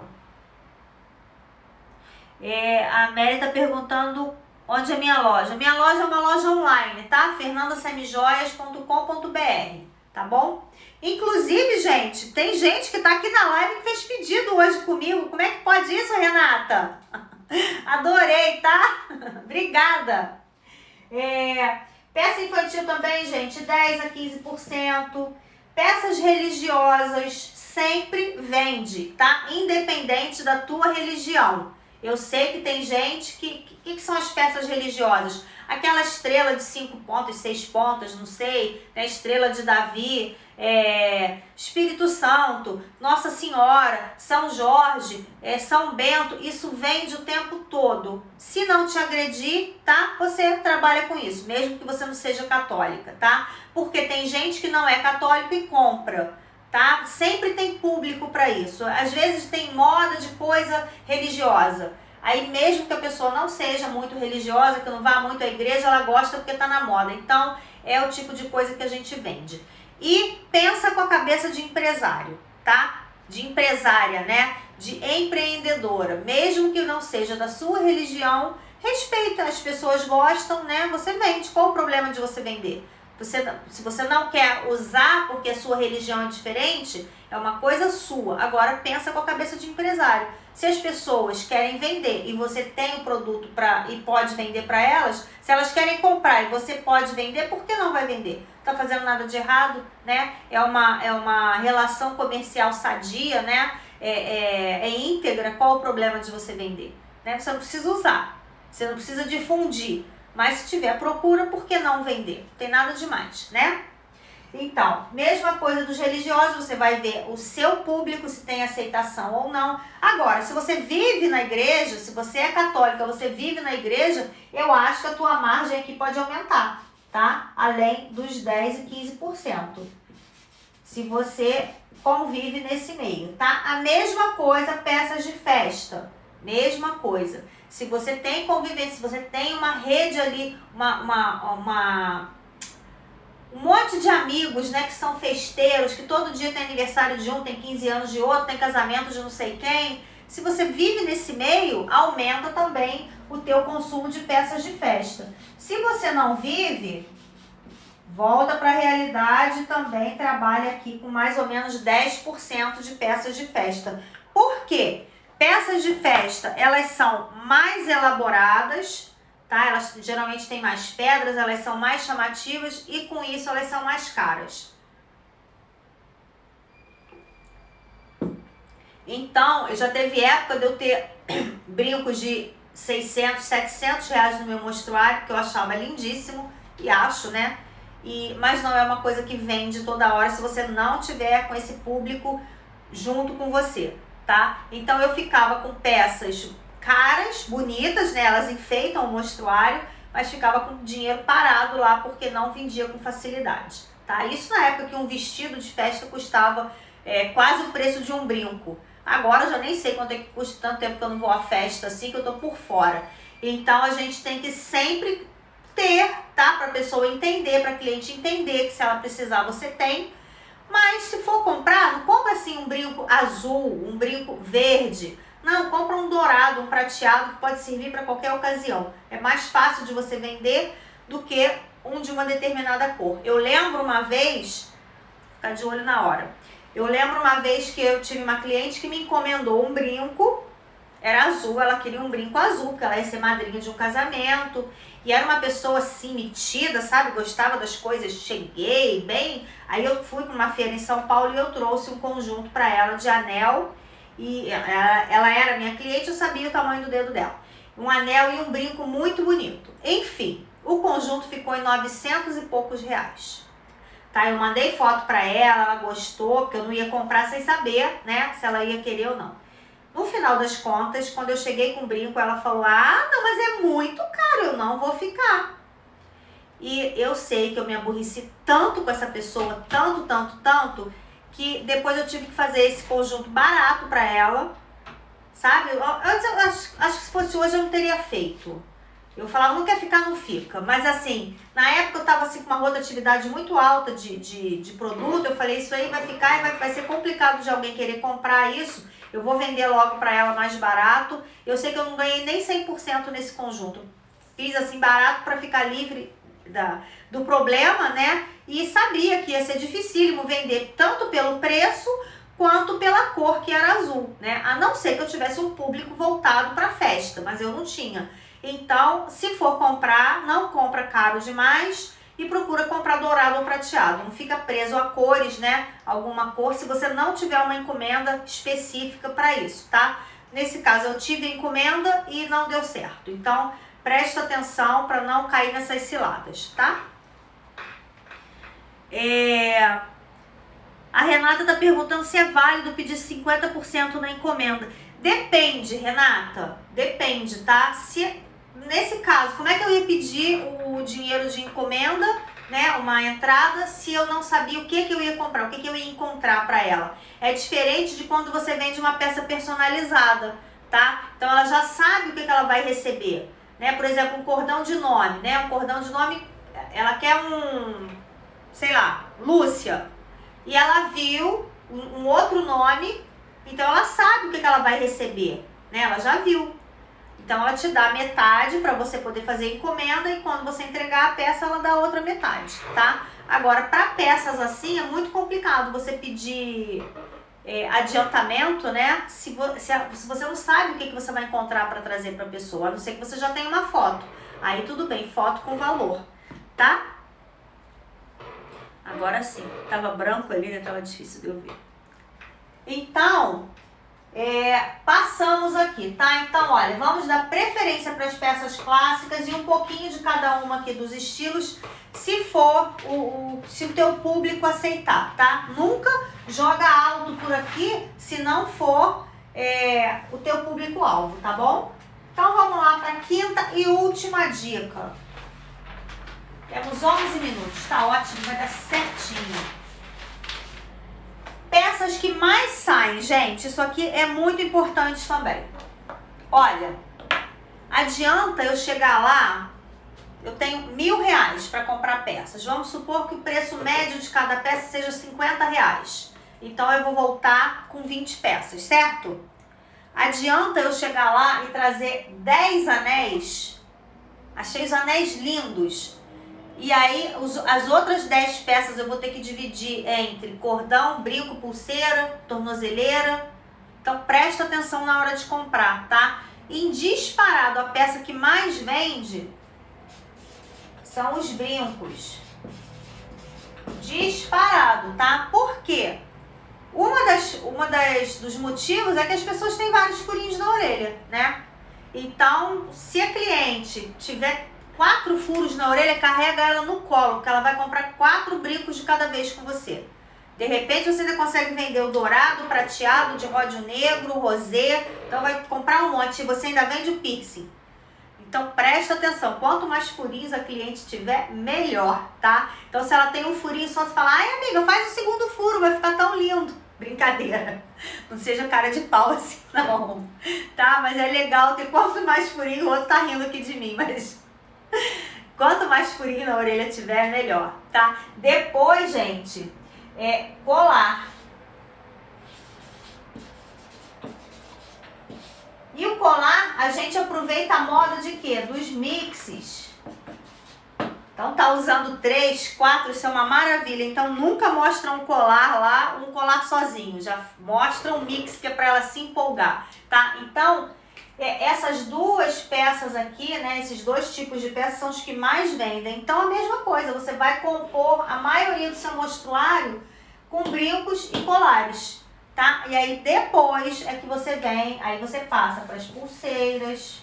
A Mary tá perguntando onde é minha loja. Minha loja é uma loja online, tá? fernandasemijoias.com.br, tá bom? Inclusive, gente, tem gente que tá aqui na live que fez pedido hoje comigo. Como é que pode isso, Renata? Adorei, tá? Obrigada. Peça infantil também, gente, 10 a 15%. Peças religiosas sempre vende, tá? Independente da tua religião. Eu sei que tem gente que são as peças religiosas. Aquela estrela de 5 pontas, 6 pontas, não sei, né? Estrela de Davi, Espírito Santo, Nossa Senhora, São Jorge, São Bento, isso vende o tempo todo. Se não te agredir, tá? Você trabalha com isso, mesmo que você não seja católica, tá? Porque tem gente que não é católico e compra, tá? Sempre tem público para isso. Às vezes tem moda de coisa religiosa. Aí mesmo que a pessoa não seja muito religiosa, que não vá muito à igreja, ela gosta porque tá na moda. Então, é o tipo de coisa que a gente vende. E pensa com a cabeça de empresário, tá? De empresária, né? De empreendedora. Mesmo que não seja da sua religião, respeita, as pessoas gostam, né? Você vende. Qual o problema de você vender? Se você não quer usar porque a sua religião é diferente, é uma coisa sua. Agora pensa com a cabeça de empresário. Se as pessoas querem vender e você tem o produto e pode vender para elas, se elas querem comprar e você pode vender, por que não vai vender? Tá fazendo nada de errado, né? É uma relação comercial sadia, né? É íntegra. Qual o problema de você vender? Né? Você não precisa usar, você não precisa difundir. Mas se tiver procura, por que não vender? Não tem nada demais, né? Então, mesma coisa dos religiosos, você vai ver o seu público, se tem aceitação ou não. Agora, se você vive na igreja, se você é católica, você vive na igreja, eu acho que a tua margem aqui pode aumentar, tá? Além dos 10 e 15%. Se você convive nesse meio, tá? A mesma coisa, peças de festa. Mesma coisa. Se você tem convivência, se você tem uma rede ali, um monte de amigos, né, que são festeiros, que todo dia tem aniversário de um, tem 15 anos de outro, tem casamento de não sei quem. Se você vive nesse meio, aumenta também o teu consumo de peças de festa. Se você não vive, volta para a realidade e também trabalha aqui com mais ou menos 10% de peças de festa. Por quê? Peças de festa, elas são mais elaboradas, tá? Elas geralmente têm mais pedras, elas são mais chamativas e com isso elas são mais caras. Então, eu já teve época de eu ter brincos de 600, 700 reais no meu mostruário, que eu achava lindíssimo, e acho, né? Mas não é uma coisa que vende toda hora se você não tiver com esse público junto com você, tá? Então eu ficava com peças caras, bonitas, né? Elas enfeitam o mostruário, mas ficava com dinheiro parado lá porque não vendia com facilidade, tá? Isso na época que um vestido de festa custava quase o preço de um brinco. Agora eu já nem sei quanto é que custa, tanto tempo que eu não vou à festa assim, que eu tô por fora. Então a gente tem que sempre ter, tá? Pra pessoa entender, pra cliente entender que se ela precisar você tem. Mas se for comprar, não compra assim um brinco azul, um brinco verde. Não, compra um dourado, um prateado que pode servir para qualquer ocasião. É mais fácil de você vender do que um de uma determinada cor. Eu lembro uma vez, ficar de olho na hora. Eu lembro uma vez que eu tive uma cliente que me encomendou um brinco, era azul, ela queria um brinco azul, porque ela ia ser madrinha de um casamento. E era uma pessoa assim, metida, sabe? Gostava das coisas, cheguei bem. Aí eu fui para uma feira em São Paulo e eu trouxe um conjunto para ela de anel. E ela era minha cliente, eu sabia o tamanho do dedo dela. Um anel e um brinco muito bonito. Enfim, o conjunto ficou em 900 e poucos reais. Tá, eu mandei foto para ela gostou, porque eu não ia comprar sem saber, né, se ela ia querer ou não. No final das contas, quando eu cheguei com o brinco, ela falou, ah, não, mas é muito caro, eu não vou ficar. E eu sei que eu me aborreci tanto com essa pessoa, tanto, que depois eu tive que fazer esse conjunto barato pra ela, sabe? Antes eu acho que se fosse hoje eu não teria feito. Eu falava, não quer ficar, não fica. Mas assim, na época eu tava assim com uma rotatividade muito alta de produto, eu falei, isso aí vai ficar e vai ser complicado de alguém querer comprar isso. Eu vou vender logo pra ela mais barato. Eu sei que eu não ganhei nem 100% nesse conjunto. Fiz assim barato pra ficar livre do problema, né? E sabia que ia ser dificílimo vender tanto pelo preço quanto pela cor, que era azul, né? A não ser que eu tivesse um público voltado pra festa, mas eu não tinha. Então, se for comprar, não compra caro demais e procura comprar dourado ou prateado. Não fica preso a cores, né? Alguma cor, se você não tiver uma encomenda específica para isso, tá? Nesse caso, eu tive encomenda e não deu certo. Então, presta atenção para não cair nessas ciladas, tá? A Renata tá perguntando se é válido pedir 50% na encomenda. Depende, Renata. Depende, tá? Nesse caso, como é que eu ia pedir o dinheiro de encomenda, né, uma entrada, se eu não sabia o que eu ia comprar, o que eu ia encontrar para ela? É diferente de quando você vende uma peça personalizada, tá? Então ela já sabe o que ela vai receber, né? Por exemplo, um cordão de nome, né? Um cordão de nome, ela quer sei lá, Lúcia, e ela viu um outro nome, então ela sabe o que ela vai receber, né? Ela já viu. Então ela te dá metade para você poder fazer encomenda e quando você entregar a peça ela dá a outra metade, tá? Agora, para peças assim é muito complicado você pedir adiantamento, né? Se você não sabe o que você vai encontrar para trazer para a pessoa, a não ser que você já tenha uma foto. Aí tudo bem, foto com valor, tá? Agora sim, tava branco ali, né? Tava difícil de eu ver. Então, passamos aqui, tá? Então, olha, vamos dar preferência para as peças clássicas e um pouquinho de cada uma aqui dos estilos, se for se o teu público aceitar, tá? Nunca joga alto por aqui se não for o teu público-alvo, tá bom? Então, vamos lá para a quinta e última dica. Temos 11 minutos, tá ótimo, vai dar certinho. Peças que mais saem, gente, isso aqui é muito importante também. Olha, adianta eu chegar lá, eu tenho R$1.000 para comprar peças. Vamos supor que o preço médio de cada peça seja R$50. Então eu vou voltar com 20 peças, certo? Adianta eu chegar lá e trazer 10 anéis. Achei os anéis lindos. E aí, as outras 10 peças eu vou ter que dividir entre cordão, brinco, pulseira, tornozeleira. Então, presta atenção na hora de comprar, tá? Em disparado, a peça que mais vende são os brincos. Disparado, tá? Por quê? Dos motivos é que as pessoas têm vários furinhos na orelha, né? Então, se a cliente tiver 4 furos na orelha, carrega ela no colo, porque ela vai comprar 4 brincos de cada vez com você. De repente você ainda consegue vender o dourado, o prateado, de ródio negro, o rosé, então vai comprar um monte e você ainda vende o piercing. Então presta atenção, quanto mais furinhos a cliente tiver, melhor, tá? Então se ela tem um furinho só, você fala, ai amiga, faz o segundo furo, vai ficar tão lindo. Brincadeira, não seja cara de pau assim não, tá? Mas é legal ter quanto mais furinho, o outro tá rindo aqui de mim, mas... Quanto mais furinho na orelha tiver, melhor, tá? Depois, gente, colar. E o colar, a gente aproveita a moda de quê? Dos mixes. Então tá usando 3, 4, isso é uma maravilha. Então nunca mostra um colar lá, um colar sozinho. Já mostra um mix que é pra ela se empolgar, tá? Então... essas duas peças aqui, né, esses dois tipos de peças são os que mais vendem. Então a mesma coisa, você vai compor a maioria do seu mostruário com brincos e colares, tá? E aí depois é que você vem, aí você passa para as pulseiras,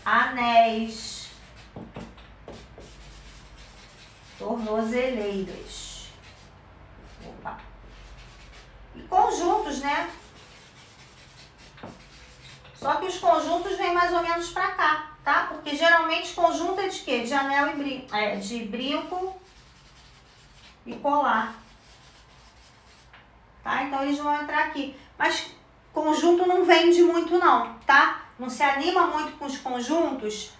anéis, tornozeleiras. Opa. E conjuntos, né? Só que os conjuntos vêm mais ou menos pra cá, tá? Porque geralmente conjunto é de quê? De anel e brinco, de brinco e colar, tá? Então eles vão entrar aqui. Mas conjunto não vende muito não, tá? Não se anima muito com os conjuntos,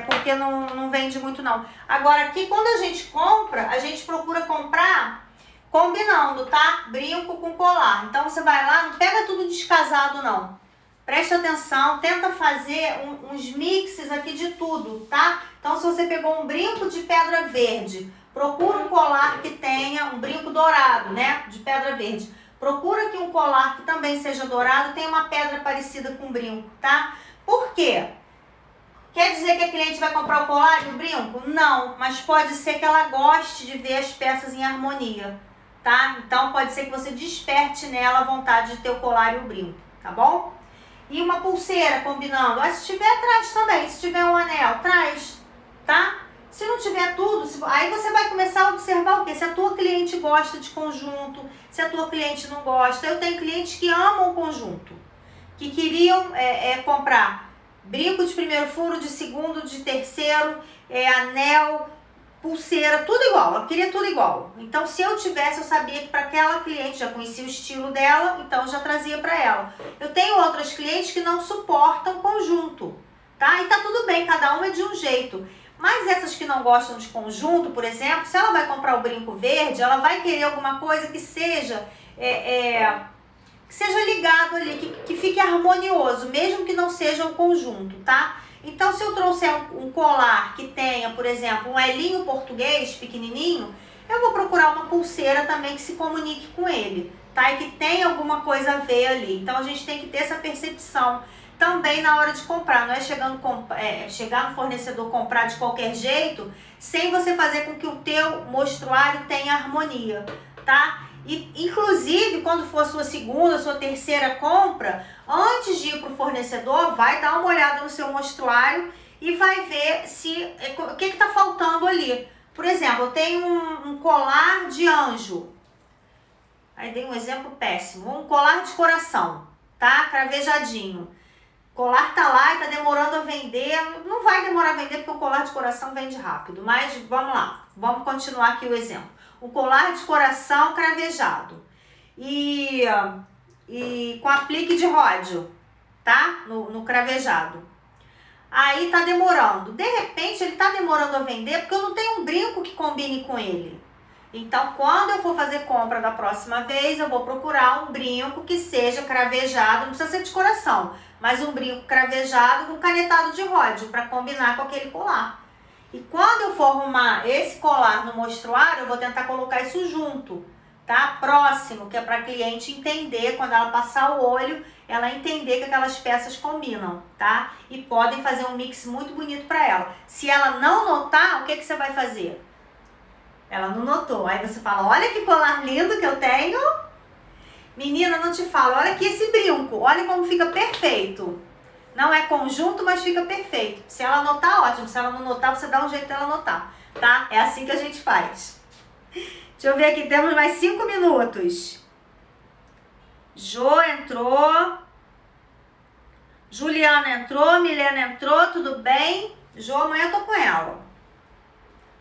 porque não vende muito não. Agora aqui quando a gente compra, a gente procura comprar combinando, tá? Brinco com colar. Então você vai lá, não pega tudo descasado não. Presta atenção, tenta fazer uns mixes aqui de tudo, tá? Então se você pegou um brinco de pedra verde, procura um colar que tenha um brinco dourado, né? De pedra verde. Procura que um colar que também seja dourado tenha uma pedra parecida com o brinco, tá? Por quê? Quer dizer que a cliente vai comprar o colar e o brinco? Não, mas pode ser que ela goste de ver as peças em harmonia, tá? Então pode ser que você desperte nela a vontade de ter o colar e o brinco, tá bom? E uma pulseira combinando. Se tiver, traz também. Se tiver um anel, traz, tá? Se não tiver tudo, aí você vai começar a observar o quê? Se a tua cliente gosta de conjunto, se a tua cliente não gosta. Eu tenho clientes que amam conjunto, que queriam comprar brinco de primeiro furo, de segundo, de terceiro, anel, pulseira, tudo igual. Ela queria tudo igual. Então, se eu tivesse, eu sabia que para aquela cliente, já conhecia o estilo dela, então eu já trazia para ela. Eu tenho outras clientes que não suportam conjunto, tá? E tá tudo bem, cada uma é de um jeito. Mas essas que não gostam de conjunto, por exemplo, se ela vai comprar o brinco verde, ela vai querer alguma coisa que seja ligado ali, que fique harmonioso, mesmo que não seja o conjunto, tá? Então, se eu trouxer um colar que tenha, por exemplo, um elinho português pequenininho, eu vou procurar uma pulseira também que se comunique com ele, tá? E que tenha alguma coisa a ver ali. Então, a gente tem que ter essa percepção também na hora de comprar. Não é chegar no fornecedor comprar de qualquer jeito, sem você fazer com que o teu mostruário tenha harmonia, tá? E, inclusive, quando for sua segunda, sua terceira compra, antes de ir para o fornecedor, vai dar uma olhada no seu mostruário e vai ver o que está faltando ali. Por exemplo, eu tenho um colar de anjo. Aí dei um exemplo péssimo. Um colar de coração, tá? Cravejadinho. O colar tá lá e tá demorando a vender. Não vai demorar a vender porque o colar de coração vende rápido. Mas vamos lá. Vamos continuar aqui o exemplo. Um colar de coração cravejado. E com aplique de ródio, tá? No cravejado. Aí tá demorando. De repente ele tá demorando a vender porque eu não tenho um brinco que combine com ele. Então, quando eu for fazer compra da próxima vez, eu vou procurar um brinco que seja cravejado, não precisa ser de coração, mas um brinco cravejado com canetado de ródio para combinar com aquele colar. E quando eu for arrumar esse colar no mostruário, eu vou tentar colocar isso junto, tá? Próximo, que é para a cliente entender, quando ela passar o olho, ela entender que aquelas peças combinam, tá? E podem fazer um mix muito bonito para ela. Se ela não notar, o que você vai fazer? Ela não notou. Aí você fala, olha que colar lindo que eu tenho. Menina, não te falo, olha aqui esse brinco, olha como fica perfeito. Não é conjunto, mas fica perfeito. Se ela notar, ótimo. Se ela não notar, você dá um jeito dela notar, tá? É assim que a gente faz. Deixa eu ver aqui, temos mais 5 minutos. Jô entrou. Juliana entrou, Milena entrou, tudo bem? Jô, amanhã eu tô com ela.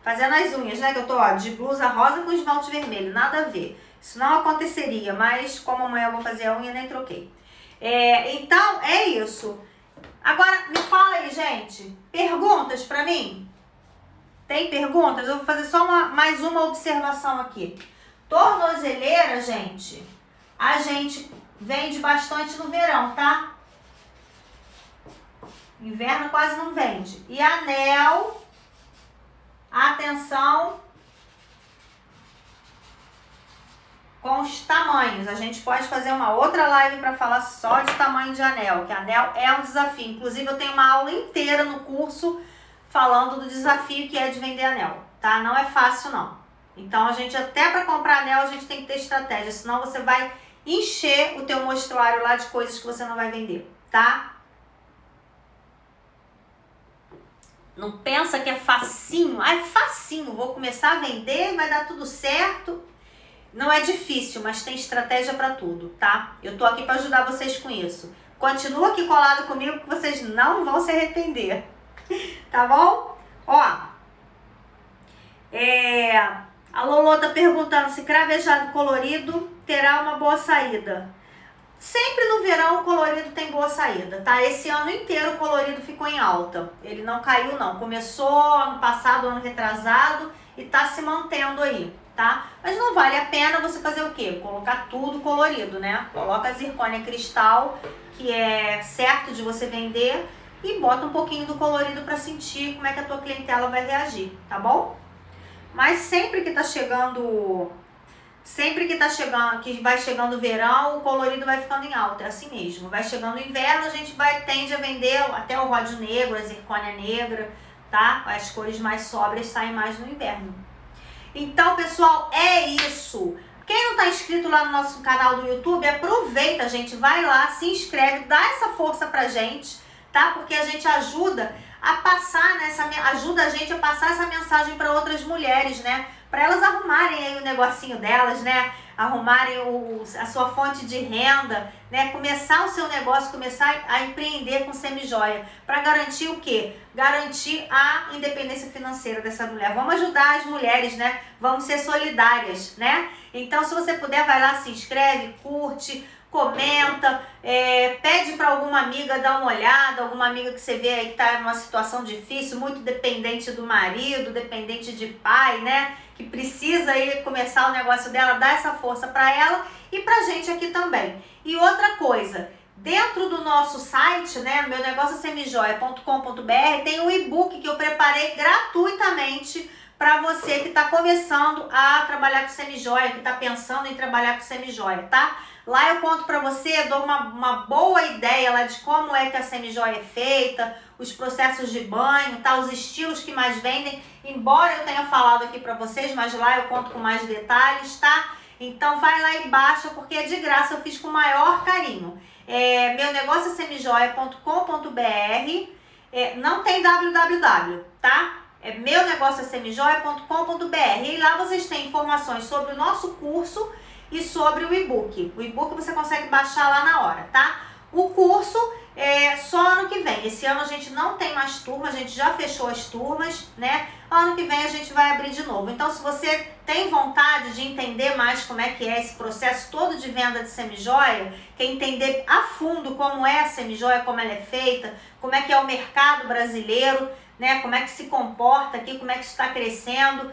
Fazendo as unhas, né? Que eu tô, ó, de blusa rosa com esmalte vermelho. Nada a ver. Isso não aconteceria, mas como amanhã eu vou fazer a unha, nem troquei. Então, é isso. Agora, me fala aí, gente. Perguntas pra mim? Tem perguntas? Eu vou fazer só mais uma observação aqui. Tornozeleira, gente, a gente vende bastante no verão, tá? Inverno quase não vende. E anel, atenção com os tamanhos. A gente pode fazer uma outra live para falar só de tamanho de anel, que anel é um desafio. Inclusive, eu tenho uma aula inteira no curso falando do desafio que é de vender anel, tá? Não é fácil, não. Então, a gente, até para comprar anel, a gente tem que ter estratégia, senão você vai encher o teu mostruário lá de coisas que você não vai vender, tá? Não pensa que é facinho. Ah, é facinho, vou começar a vender, vai dar tudo certo. Não é difícil, mas tem estratégia para tudo, tá? Eu tô aqui para ajudar vocês com isso. Continua aqui colado comigo que vocês não vão se arrepender. Tá bom? Ó, a Lolô tá perguntando se cravejado colorido terá uma boa saída. Sempre no verão o colorido tem boa saída, tá? Esse ano inteiro o colorido ficou em alta. Ele não caiu não. Começou ano passado, ano retrasado e tá se mantendo aí, tá? Mas não vale a pena você fazer o quê? Colocar tudo colorido, né? Coloca a zircônia cristal, que é certo de você vender, e bota um pouquinho do colorido para sentir como é que a tua clientela vai reagir, tá bom? Mas sempre que vai chegando o verão, o colorido vai ficando em alta, é assim mesmo. Vai chegando o inverno, a gente tende a vender até o ródio negro, a zircônia negra, tá? As cores mais sóbrias saem mais no inverno. Então, pessoal, é isso. Quem não está inscrito lá no nosso canal do YouTube, aproveita, gente, vai lá, se inscreve, dá essa força pra gente, tá? Porque a gente ajuda a passar, né, ajuda a gente a passar essa mensagem para outras mulheres, né? Para elas arrumarem aí o negocinho delas, né? Arrumarem a sua fonte de renda, né? Começar o seu negócio, começar a empreender com semijoia. Para garantir o quê? Garantir a independência financeira dessa mulher. Vamos ajudar as mulheres, né? Vamos ser solidárias, né? Então, se você puder, vai lá, se inscreve, curte, comenta, pede para alguma amiga dar uma olhada, alguma amiga que você vê aí que está numa situação difícil, muito dependente do marido, dependente de pai, né? Que precisa aí começar o negócio dela, dá essa força para ela e pra gente aqui também. E outra coisa, dentro do nosso site, né, meunegóciosemijoia.com.br, tem um e-book que eu preparei gratuitamente para você que está começando a trabalhar com semijoia, que está pensando em trabalhar com semijoia, tá? Lá eu conto para você, dou uma boa ideia lá de como é que a semijoia é feita, os processos de banho, tá? Os estilos que mais vendem, embora eu tenha falado aqui para vocês, mas lá eu conto com mais detalhes, tá? Então vai lá e baixa, porque é de graça, eu fiz com o maior carinho. meunegóciosemijoia.com.br, não tem www, tá? É meunegóciosemijoia.com.br, e lá vocês têm informações sobre o nosso curso e sobre o e-book. O e-book você consegue baixar lá na hora, tá? O curso é só ano que vem. Esse ano a gente não tem mais turma, a gente já fechou as turmas, né? Ano que vem a gente vai abrir de novo. Então, se você tem vontade de entender mais como é que é esse processo todo de venda de semijoia, quer entender a fundo como é a semijoia, como ela é feita, como é que é o mercado brasileiro, né? Como é que se comporta aqui, como é que isso está crescendo,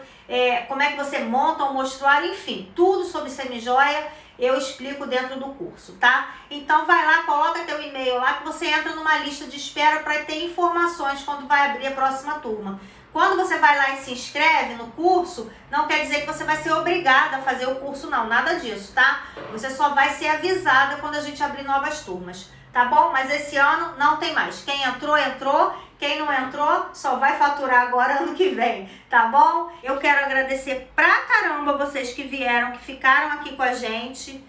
como é que você monta um mostruário, enfim, tudo sobre semijoia eu explico dentro do curso, tá? Então vai lá, coloca teu e-mail lá que você entra numa lista de espera para ter informações quando vai abrir a próxima turma. Quando você vai lá e se inscreve no curso, não quer dizer que você vai ser obrigada a fazer o curso, não, nada disso, tá? Você só vai ser avisada quando a gente abrir novas turmas, tá bom? Mas esse ano não tem mais. Quem entrou, entrou. Quem não entrou, só vai faturar agora ano que vem, tá bom? Eu quero agradecer pra caramba vocês que vieram, que ficaram aqui com a gente,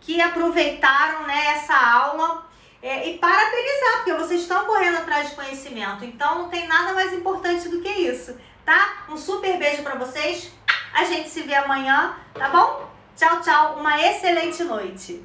que aproveitaram, né, essa aula, e parabenizar, porque vocês estão correndo atrás de conhecimento, então não tem nada mais importante do que isso, tá? Um super beijo pra vocês, a gente se vê amanhã, tá bom? Tchau, tchau, uma excelente noite!